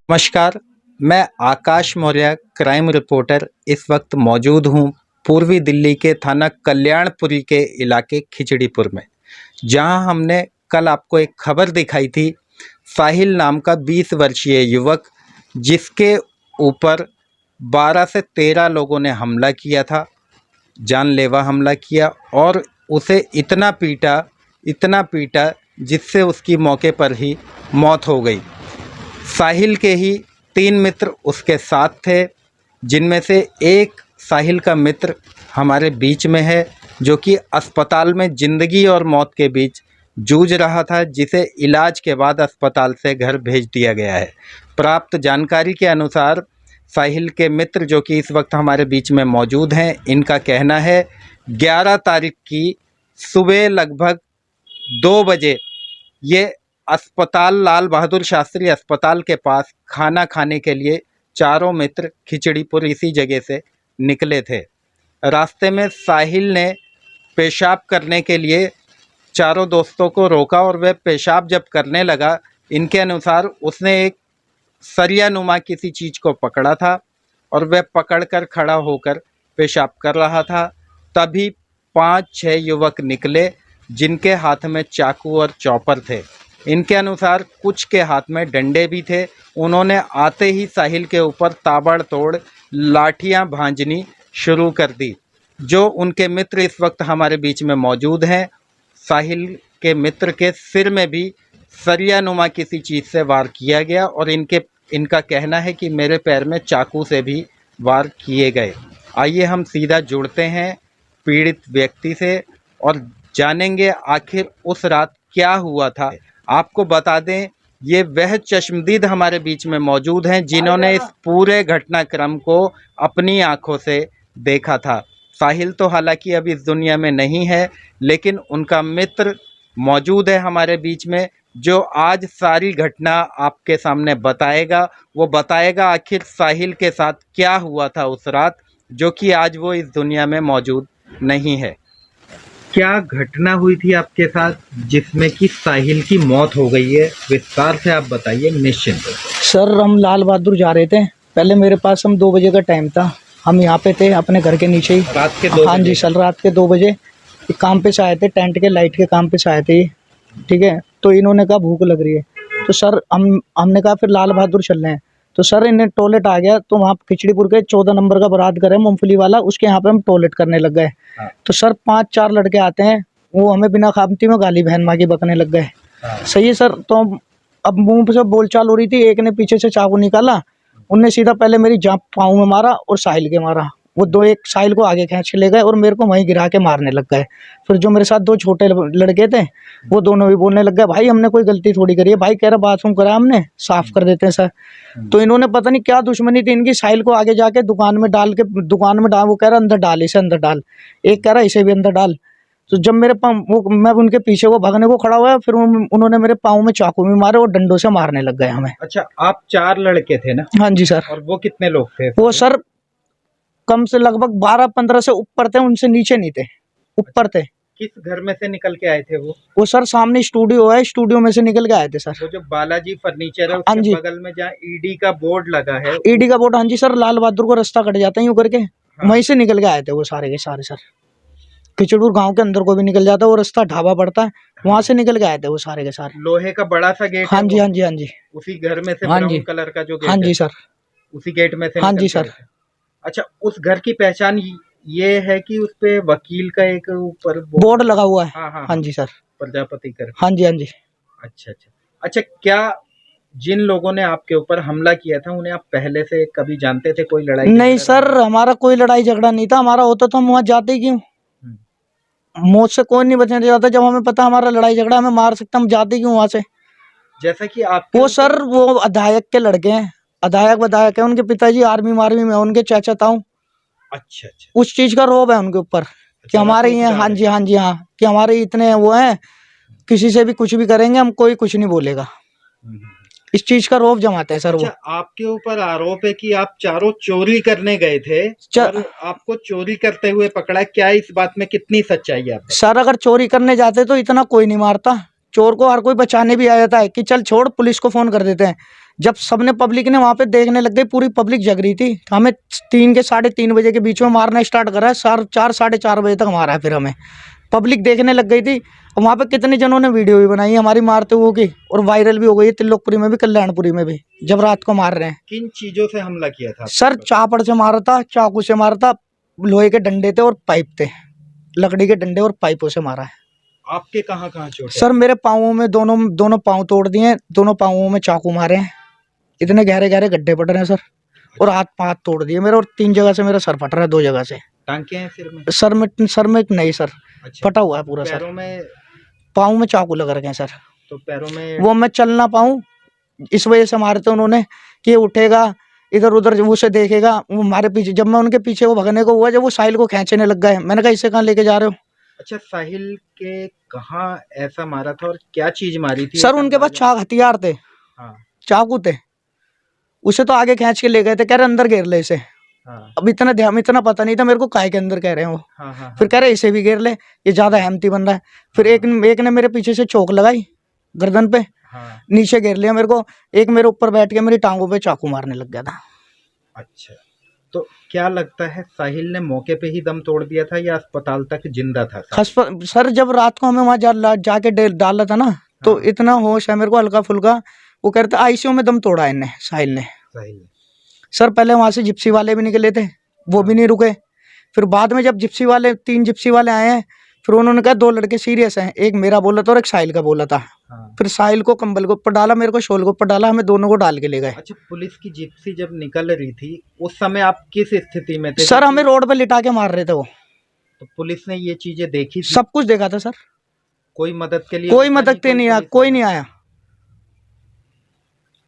नमस्कार। मैं आकाश Maurya, crime reporter. इस वक्त मौजूद हूँ पूर्वी दिल्ली के थाना कल्याणपुरी के इलाके खिचड़ीपुर में, जहाँ हमने कल आपको एक खबर दिखाई थी। साहिल नाम का 20 वर्षीय युवक, जिसके ऊपर 12 से 13 लोगों ने हमला किया था, जानलेवा हमला किया और उसे इतना पीटा जिससे उसकी मौके पर ही मौत हो गई। साहिल के ही 3 मित्र उसके साथ थे, जिनमें से एक साहिल का मित्र हमारे बीच में है, जो कि अस्पताल में ज़िंदगी और मौत के बीच जूझ रहा था, जिसे इलाज के बाद अस्पताल से घर भेज दिया गया है। प्राप्त जानकारी के अनुसार साहिल के मित्र, जो कि इस वक्त हमारे बीच में मौजूद हैं, इनका कहना है 11 तारीख की सुबह लगभग 2 बजे ये अस्पताल, लाल बहादुर शास्त्री अस्पताल के पास खाना खाने के लिए चारों मित्र खिचड़ीपुर इसी जगह से निकले थे। रास्ते में साहिल ने पेशाब करने के लिए चारों दोस्तों को रोका और वह पेशाब जब करने लगा, इनके अनुसार उसने एक सरिया नुमा किसी चीज़ को पकड़ा था और वह पकड़कर खड़ा होकर पेशाब कर रहा था। तभी 5-6 युवक निकले, जिनके हाथ में चाकू और चॉपर थे। इनके अनुसार कुछ के हाथ में डंडे भी थे। उन्होंने आते ही साहिल के ऊपर ताबड़तोड़ लाठियां भांजनी शुरू कर दी। जो उनके मित्र इस वक्त हमारे बीच में मौजूद हैं, साहिल के मित्र के सिर में भी सरिया नुमा किसी चीज़ से वार किया गया और इनका कहना है कि मेरे पैर में चाकू से भी वार किए गए। आइए हम सीधा जुड़ते हैं पीड़ित व्यक्ति से और जानेंगे आखिर उस रात क्या हुआ था। आपको बता दें, ये वह चश्मदीद हमारे बीच में मौजूद हैं, जिन्होंने इस पूरे घटनाक्रम को अपनी आंखों से देखा था। साहिल तो हालांकि अभी इस दुनिया में नहीं है, लेकिन उनका मित्र मौजूद है हमारे बीच में, जो आज सारी घटना आपके सामने बताएगा। वो बताएगा आखिर साहिल के साथ क्या हुआ था उस रात, जो कि आज वो इस दुनिया में मौजूद नहीं है। क्या घटना हुई थी आपके साथ जिसमें कि साहिल की मौत हो गई है? विस्तार से आप बताइए निश्चिंत। सर, हम लाल बहादुर जा रहे थे। पहले मेरे पास 2 बजे का टाइम था। हम यहाँ पे थे अपने घर के नीचे ही। रात के 2 हाँ जी सर, रात के 2 बजे काम पे से आए थे, टेंट के लाइट के काम पे से आए थे। ठीक है, तो इन्होंने कहा भूख लग रही है, तो सर हमने कहा फिर लाल बहादुर चल रहे हैं। तो सर इन्हें टॉयलेट आ गया, तो वहाँ खिचड़ीपुर के 14 नंबर का बरात घर है मूंगफली वाला, उसके यहाँ पे हम टॉयलेट करने लग गए। हाँ। तो सर 5-4 लड़के आते हैं, वो हमें बिना खामती में गाली बहन माँ की बकने लग गए। हाँ। सही है सर। तो अब मुंह से बोलचाल हो रही थी, एक ने पीछे से चाकू निकाला, उनने सीधा पहले मेरी जांप पाँव में मारा और साहिल के मारा। वो दो, एक साहिल को आगे खींच के ले गए और मेरे को वहीं गिरा के मारने लग गए। फिर जो मेरे साथ 2 छोटे लड़के थे, वो दोनों भी बोलने लग गए, भाई हमने कोई गलती थोड़ी करी है। भाई कह रहा बाथरूम करा हमने, साफ कर देते हैं सर। तो इन्होंने पता नहीं क्या दुश्मनी थी इनकी, साहिल को आगे जाके दुकान में डाल, वो कह रहा अंदर डाल, इसे अंदर डाल, एक कह रहा इसे भी अंदर डाल। तो जब मेरे पाँव, मैं उनके पीछे वो भागने को खड़ा हुआ, फिर उन्होंने मेरे पाँव में चाकू भी मारे और डंडों से मारने लग गए हमें। अच्छा, आप 4 लड़के थे ना? हाँ जी सर। और वो कितने लोग थे? वो सर कम से लगभग 12-15 से ऊपर थे, उनसे नीचे नहीं थे, ऊपर थे। किस घर में से निकल के आए थे वो सर सामने स्टूडियो है, स्टूडियो में से निकल के आए थे सर। वो जो बालाजी फर्नीचर है, हाँ उसके जी, बगल में जहाँ ईडी का बोर्ड लगा है, ईडी का बोर्ड। हाँ जी सर, लाल बहादुर को रास्ता कट जाता है यूं करके। हाँ। वहीं से निकल के आए थे वो सारे के सारे सर। खिचड़ीपुर गांव के अंदर को भी निकल जाता है, वो रास्ता ढाबा पड़ता है, वहां से निकल के आए थे वो सारे के सारे। लोहे का बड़ा सा गेट। हाँ जी, हाँ जी, हाँ जी। उसी घर में से हाँ ब्राउन जी, कलर का जो गेट हाँ जी है, सर, उसी गेट में से हाँ निकल जी के आए सर। थे। अच्छा, उस घर की पहचान ये है कि उस पे वकील का एक ऊपर बोर्ड लगा हुआ है। हाँ हाँ हाँ जी सर, प्रजापति कर। हाँ जी, हाँ जी। अच्छा अच्छा अच्छा, क्या जिन लोगों ने आपके ऊपर हमला किया था उन्हें आप पहले से कभी जानते थे? कोई लड़ाई नहीं सर, हमारा कोई लड़ाई झगड़ा नहीं था। हमारा होता तो हम वहाँ जाते ही क्यों? मौत से कोई नहीं बचना चाहता। जब हमें पता हमारा लड़ाई झगड़ा हमें मार सकता, हम जाते क्यों वहाँ से? जैसा कि आप वो सर, वो अधायक के लड़के हैं, अधायक है, उनके पिताजी आर्मी में, उनके चाचा ताऊ। अच्छा अच्छा, उस चीज का रोब है उनके ऊपर कि हमारे ये, हाँ जी, हाँ जी, हाँ, कि हमारे इतने वो हैं, किसी से भी कुछ भी करेंगे, हम कोई कुछ नहीं बोलेगा। इस चीज का रोब जमाते हैं सर। अच्छा, वो आपके ऊपर आरोप है कि आप चारों चोरी करने गए थे और आपको चोरी करते हुए पकड़ा। क्या इस बात में कितनी सच्चाई है? सर अगर चोरी करने जाते तो इतना कोई नहीं मारता। चोर को हर कोई बचाने भी आ जाता है कि चल छोड़, पुलिस को फोन कर देते हैं। जब सबने पब्लिक ने वहां पे देखने लग गई, पूरी पब्लिक जग रही थी, तो हमें 3 के 3:30 बजे के बीच में मारना स्टार्ट करा है। 4 साढ़े 4 बजे तक मारा है। फिर हमें पब्लिक देखने लग गई थी, और वहां पे कितने जनों ने वीडियो भी बनाई है हमारी मारते हुए की, और वायरल भी हो गई है त्रिलोकपुरी में भी, कल्याणपुरी में भी, जब रात को मार रहे हैं। किन चीजों से हमला किया था? सर चापड़ से मारा था, चाकू से मारा था, लोहे के डंडे थे और पाइप थे, लकड़ी के डंडे और पाइपों से मारा है। आपके कहाँ कहाँ चोट है? सर मेरे पाँवों में दोनों पाँव तोड़ दिए हैं, दोनों पाँवों में चाकू मारे हैं, इतने गहरे गहरे गड्ढे पड़ रहे हैं सर, और हाथ तोड़ दिए मेरे, और 3 जगह से मेरा सर फट रहा है, 2 जगह से। टांके हैं सिर में? सर में नहीं सर, अच्छा। फटा हुआ है पूरा सर। पैरों में? पाँव में चाकू लग रखे हैं सर। तो पैरों में? वो मैं चल ना पाऊँ इस वजह से मारे थे उन्होंने, कि ये उठेगा इधर उधर, जब उसे देखेगा वो हमारे पीछे, जब मैं उनके पीछे वो भगने को हुआ, जब वो साहिल को खींचने लग गए, मैंने कहा इसे कहाँ लेके जा रहे हो। अच्छा, साहिल के कहाँ ऐसा मारा था और क्या चीज मारी थी? सर उनके पास हथियार थे, हाँ। चाकू थे, उसे तो आगे खींच के ले गए थे, कह रहे अंदर घेर ले इसे। हाँ। अब इतना पता नहीं था मेरे को काहे के अंदर कह रहे हैं वो। हाँ, हाँ, फिर कह रहे इसे भी घेर ले, ये ज्यादा अहमती बन रहा है। फिर एक ने मेरे पीछे से चोक लगाई गर्दन पे, हाँ। नीचे घेर लिया मेरे को, एक मेरे ऊपर बैठ के मेरी टांगों पे चाकू मारने लग गया था। अच्छा, तो क्या लगता है साहिल ने मौके पे ही दम तोड़ दिया था या अस्पताल तक जिंदा था? सर जब रात को हमें वहां जाके डाला था ना, तो हाँ। इतना होश है मेरे को हल्का फुल्का, वो कहते आईसीयू में दम तोड़ा इनने, साहिल ने। सर पहले वहां से जिप्सी वाले भी निकले थे, वो भी नहीं रुके। फिर बाद में जब 3 जिप्सी वाले आए हैं, फिर उन्होंने कहा 2 लड़के सीरियस हैं, एक मेरा बोला था और एक साहिल का बोला था। हाँ। फिर साहिल को कंबल के ऊपर डाला, मेरे को शॉल के ऊपर डाला, हमें दोनों को डाल के ले गए। अच्छा, पुलिस की जिप्सी जब निकल रही थी उस समय आप किस स्थिति में थे? सर हमें रोड पे लिटा के मार रहे थे वो। तो पुलिस ने ये चीजें देखी थी? सब कुछ देखा था सर। कोई मदद के लिए? कोई मदद के नहीं आया, कोई नहीं आया।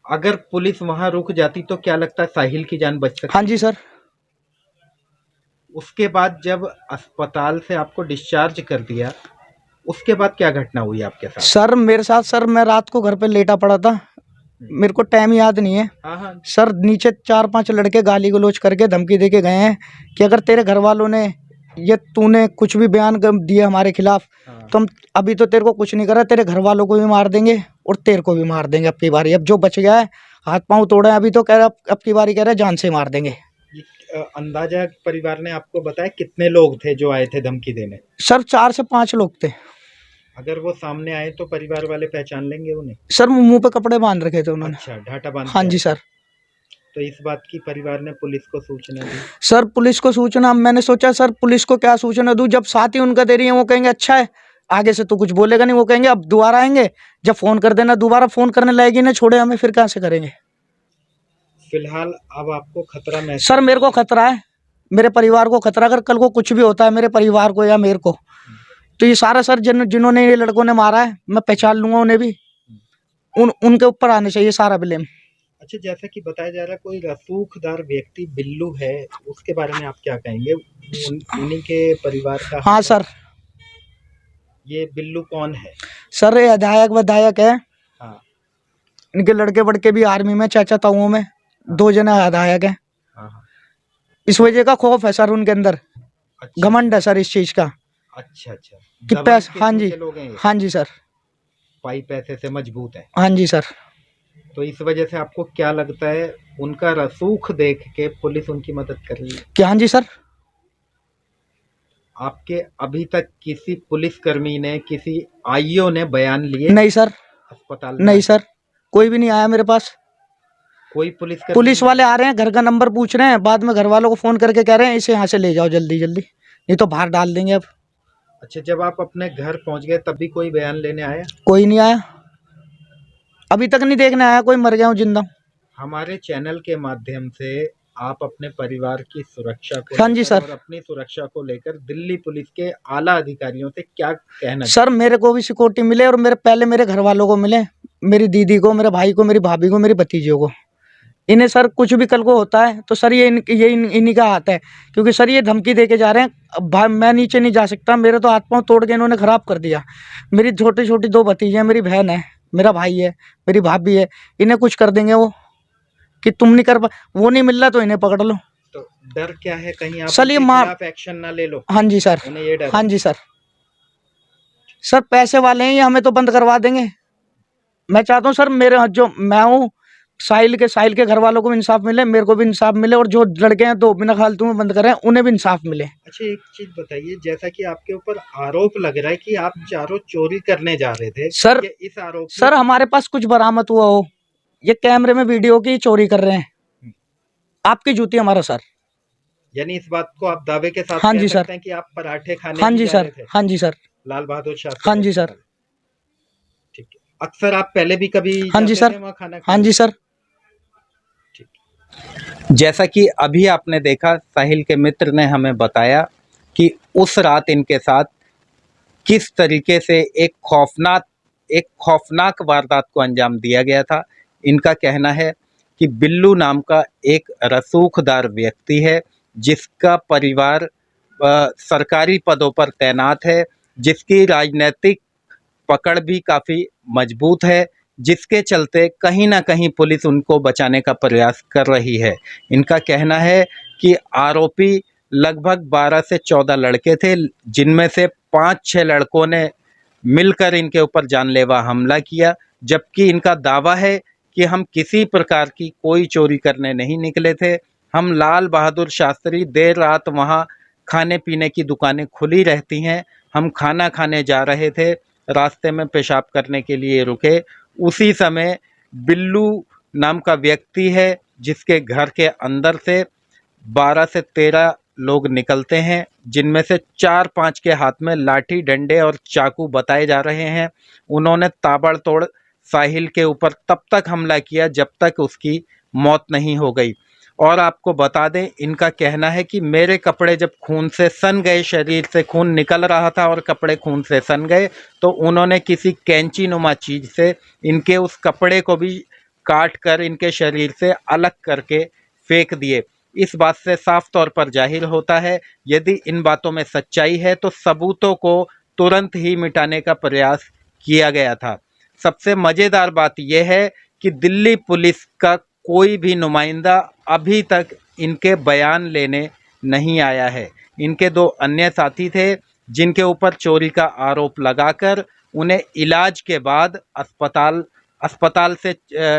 अगर पुलिस वहां रुक जाती तो क्या लगता है साहिल की जान बच सकती? हाँ जी सर। उसके बाद जब अस्पताल से आपको डिस्चार्ज कर दिया, उसके बाद क्या घटना हुई आपके साथ? सर मेरे साथ, सर मैं रात को घर पे लेटा पड़ा था, मेरे को टाइम याद नहीं है। हाँ। सर नीचे 4-5 लड़के गाली गलौज करके धमकी दे के गए हैं कि अगर तेरे घर वालों ने तूने कुछ भी बयान दिया हमारे खिलाफ, तो हम अभी तो तेरे को कुछ नहीं कर रहा, तेरे घर वालों को भी मार देंगे और तेरे को भी मार देंगे अब की बारी। अब जो बच गया है, हाथ पांव तोड़े, अभी तो कह रहा अब की बारी, कह रहा जान से मार देंगे। अंदाजा परिवार ने आपको बताया कितने लोग थे जो आए थे धमकी देने? सर 4 से 5 लोग थे। अगर वो सामने आए तो परिवार वाले पहचान लेंगे उन्हें? सर मुंह पे कपड़े बांध रखे थे उन्होंने। अच्छा, ढाटा बांध? हाँ जी सर। तो इस बात की परिवार ने पुलिस को सूचना दी? सर पुलिस को सूचना, मैंने सोचा सर पुलिस को क्या सूचना दूं, जब साथ ही उनका दे रही है, वो कहेंगे अच्छा है आगे से तो कुछ बोलेगा नहीं, वो कहेंगे अब दोबारा आएंगे जब फोन कर देना, दोबारा फोन करने लायक ना छोड़े हमें, फिर कहाँ से करेंगे। फिलहाल अब आपको खतरा महसूस? सर मेरे को खतरा है, मेरे परिवार को खतरा, अगर कल को कुछ भी होता है मेरे परिवार को या मेरे को, तो ये सारा सर जिन्होंने ये लड़कों ने मारा है, मैं पहचान लूंगा उन्हें भी, उनके ऊपर आने चाहिए सारा ब्लेम। अच्छा, जैसा कि बताया जा रहा है कोई रसूखदार व्यक्ति बिल्लू है, उसके बारे में आप क्या कहेंगे? उन्हीं के परिवार का? हाँ सर। ये बिल्लू कौन है? सर ये विधायक है। हाँ। इनके लड़के बड़के भी आर्मी में, चाचा ताऊओं में 2 जने विधायक है। हाँ। इस वजह का खौफ है सर उनके अंदर। अच्छा। घमंड है सर इस चीज का। अच्छा कि पैसे, हाँ जी, हाँ जी सर, पाई पैसे से मजबूत है। हाँ जी सर। तो इस वजह से आपको क्या लगता है उनका रसूख देख के पुलिस उनकी मदद कर रही है? क्या? हाँ जी सर। आपके अभी तक किसी पुलिसकर्मी ने, किसी आईओ ने बयान लिए? नहीं सर। अस्पताल में? नहीं सर, कोई भी नहीं आया मेरे पास। कोई पुलिस वाले आ रहे हैं, घर का नंबर पूछ रहे हैं, बाद में घर वालों को फोन करके कह रहे हैं इसे यहाँ से ले जाओ जल्दी जल्दी, नहीं तो बाहर डाल देंगे अब। अच्छा, जब आप अपने घर पहुंच गए तब भी कोई बयान लेने आया? कोई नहीं आया, अभी तक नहीं देखने आया कोई मर गया हूँ जिंदा। हमारे चैनल के माध्यम से आप अपने परिवार की सुरक्षा को, हाँ जी सर, और अपनी सुरक्षा को लेकर दिल्ली पुलिस के आला अधिकारियों से क्या कहना? सर मेरे को भी सिक्योरिटी मिले, और मेरे घर वालों को मिले, मेरी दीदी को, मेरे भाई को, मेरी भाभी को, मेरी भतीजियों को। इन्हें सर कुछ भी कल को होता है तो सर ये इन्हीं का हाथ है, क्योंकि सर ये धमकी दे के जा रहे हैं। अब मैं नीचे नहीं जा सकता, मेरे तो हाथ पांव तोड़ के इन्होंने खराब कर दिया। मेरी छोटी छोटी 2 भतीजी हैं, मेरी बहन है, मेरा भाई है, मेरी भाभी है, इन्हें कुछ कर देंगे वो, कि तुम नहीं कर पा, वो नहीं मिल रहा तो इन्हें पकड़ लो। तो डर क्या है कहीं आप सर ये उनके खिलाफ एक्शन ना ले लो? हाँ जी सर, उन्हें ये डर? हाँ जी सर। सर पैसे वाले हैं, ये हमें तो बंद करवा देंगे। मैं चाहता हूँ सर, मेरे जो मैं हूँ, साहिल के घर वालों को भी इंसाफ मिले, मेरे को भी इंसाफ मिले, और जो लड़के हैं दो बिना फालतू में बंद कर रहे हैं उन्हें भी इंसाफ मिले। अच्छा, एक चीज बताइए, जैसा कि आपके ऊपर आरोप लग रहा है कि आप चारों चोरी करने जा रहे थे, सर ये इस आरोप में सर हमारे पास कुछ बरामद हुआ हो? ये कैमरे में वीडियो की चोरी कर रहे हैं। आपकी जूती हमारा सर। यानी इस बात को आप दावे के साथ हाँ कह जी सकते सर। हैं कि आप पराठे खाने हाँ ही जी जा सर। रहे थे हाँ जी सर। लाल बहादुर शास्त्री हाँ जी सर। अस्पताल। ठीक है, अक्सर आप पहले भी कभी हाँ जी जाते सर। थे वहाँ खाना हाँ खाने? जी सर। जैसा कि अभी आपने देखा, साहिल के मित्र ने हमें बताया कि उस रात इनके साथ किस तरीके से एक खौफनाक वारदात को अंजाम दिया गया था। इनका कहना है कि बिल्लू नाम का एक रसूखदार व्यक्ति है, जिसका परिवार सरकारी पदों पर तैनात है, जिसकी राजनीतिक पकड़ भी काफ़ी मजबूत है, जिसके चलते कहीं न कहीं पुलिस उनको बचाने का प्रयास कर रही है। इनका कहना है कि आरोपी लगभग 12 से 14 लड़के थे, जिनमें से 5-6 लड़कों ने मिलकर इनके ऊपर जानलेवा हमला किया, जबकि इनका दावा है कि हम किसी प्रकार की कोई चोरी करने नहीं निकले थे। हम लाल बहादुर शास्त्री, देर रात वहाँ खाने-पीने की दुकानें खुली रहती हैं, हम खाना खाने जा रहे थे, रास्ते में पेशाब करने के लिए रुके। उसी समय बिल्लू नाम का व्यक्ति है, जिसके घर के अंदर से 12 से 13 लोग निकलते हैं, जिनमें से 4-5 के हाथ में लाठी, डंडे और चाकू बताए जा रहे हैं। उन्होंने ताबड़तोड़ साहिल के ऊपर तब तक हमला किया जब तक उसकी मौत नहीं हो गई। और आपको बता दें, इनका कहना है कि मेरे कपड़े जब खून से सन गए, शरीर से खून निकल रहा था और कपड़े खून से सन गए, तो उन्होंने किसी कैंची नुमा चीज़ से इनके उस कपड़े को भी काट कर इनके शरीर से अलग करके फेंक दिए। इस बात से साफ तौर पर जाहिर होता है, यदि इन बातों में सच्चाई है तो सबूतों को तुरंत ही मिटाने का प्रयास किया गया था। सबसे मज़ेदार बात यह है कि दिल्ली पुलिस का कोई भी नुमाइंदा अभी तक इनके बयान लेने नहीं आया है। इनके 2 अन्य साथी थे, जिनके ऊपर चोरी का आरोप लगाकर उन्हें इलाज के बाद अस्पताल से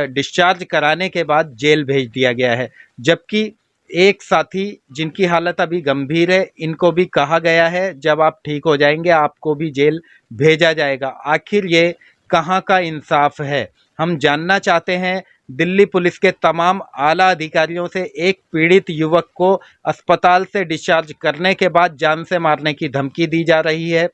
डिस्चार्ज कराने के बाद जेल भेज दिया गया है। जबकि एक साथी, जिनकी हालत अभी गंभीर है, इनको भी कहा गया है जब आप ठीक हो जाएंगे आपको भी जेल भेजा जाएगा। आखिर ये कहाँ का इंसाफ है? हम जानना चाहते हैं। दिल्ली पुलिस के तमाम आला अधिकारियों से एक पीड़ित युवक को अस्पताल से डिस्चार्ज करने के बाद जान से मारने की धमकी दी जा रही है।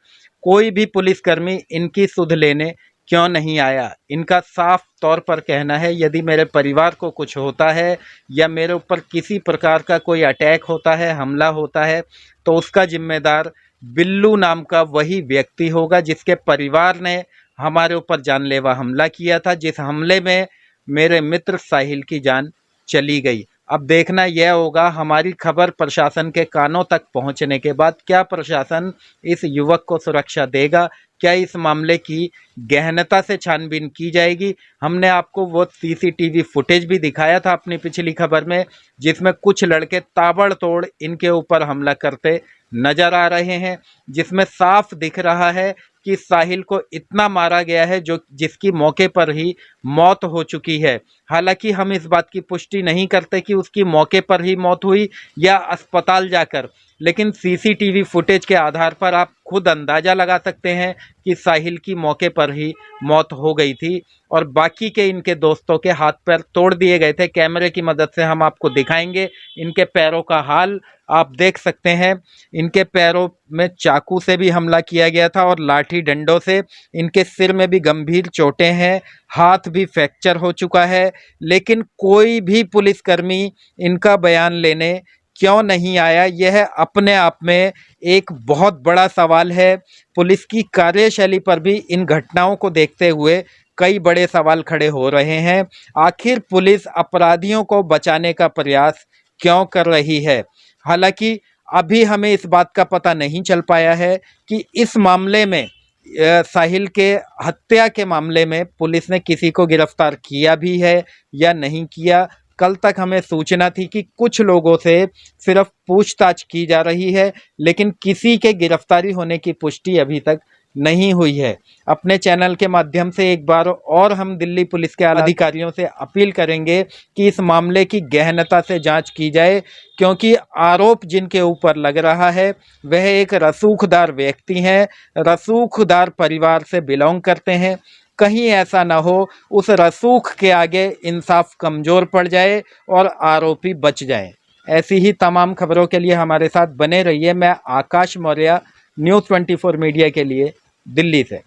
कोई भी पुलिसकर्मी इनकी सुध लेने क्यों नहीं आया? इनका साफ तौर पर कहना है, यदि मेरे परिवार को कुछ होता है या मेरे ऊपर किसी प्रकार का कोई अटैक होता है, हमला होता है, तो उसका जिम्मेदार बिल्लू नाम का वही व्यक्ति होगा, जिसके परिवार ने हमारे ऊपर जानलेवा हमला किया था, जिस हमले में मेरे मित्र साहिल की जान चली गई। अब देखना यह होगा, हमारी खबर प्रशासन के कानों तक पहुंचने के बाद क्या प्रशासन इस युवक को सुरक्षा देगा? क्या इस मामले की गहनता से छानबीन की जाएगी? हमने आपको वो सीसीटीवी फुटेज भी दिखाया था अपनी पिछली खबर में, जिसमें कुछ लड़के ताबड़तोड़ इनके ऊपर हमला करते नजर आ रहे हैं, जिसमें साफ दिख रहा है कि साहिल को इतना मारा गया है जो जिसकी मौके पर ही मौत हो चुकी है। हालांकि हम इस बात की पुष्टि नहीं करते कि उसकी मौके पर ही मौत हुई या अस्पताल जाकर, लेकिन सीसीटीवी फुटेज के आधार पर आप खुद अंदाज़ा लगा सकते हैं कि साहिल की मौके पर ही मौत हो गई थी और बाकी के इनके दोस्तों के हाथ पैर तोड़ दिए गए थे। कैमरे की मदद से हम आपको दिखाएंगे इनके पैरों का हाल। आप देख सकते हैं, इनके पैरों में चाकू से भी हमला किया गया था और लाठी डंडों से। इनके सिर में भी गंभीर चोटें हैं, हाथ भी फ्रैक्चर हो चुका है, लेकिन कोई भी पुलिसकर्मी इनका बयान लेने क्यों नहीं आया? यह अपने आप में एक बहुत बड़ा सवाल है। पुलिस की कार्यशैली पर भी इन घटनाओं को देखते हुए कई बड़े सवाल खड़े हो रहे हैं। आखिर पुलिस अपराधियों को बचाने का प्रयास क्यों कर रही है? हालांकि अभी हमें इस बात का पता नहीं चल पाया है कि इस मामले में साहिल के हत्या के मामले में पुलिस ने किसी को गिरफ्तार किया भी है या नहीं किया। कल तक हमें सूचना थी कि कुछ लोगों से सिर्फ पूछताछ की जा रही है, लेकिन किसी के गिरफ्तारी होने की पुष्टि अभी तक नहीं हुई है। अपने चैनल के माध्यम से एक बार और हम दिल्ली पुलिस के अधिकारियों से अपील करेंगे कि इस मामले की गहनता से जांच की जाए, क्योंकि आरोप जिनके ऊपर लग रहा है वह एक रसूखदार व्यक्ति हैं, रसूखदार परिवार से बिलोंग करते हैं। कहीं ऐसा ना हो उस रसूख के आगे इंसाफ कमज़ोर पड़ जाए और आरोपी बच जाए। ऐसी ही तमाम खबरों के लिए हमारे साथ बने रहिए। मैं आकाश मौर्य, न्यूज़ 24 मीडिया के लिए, दिल्ली से।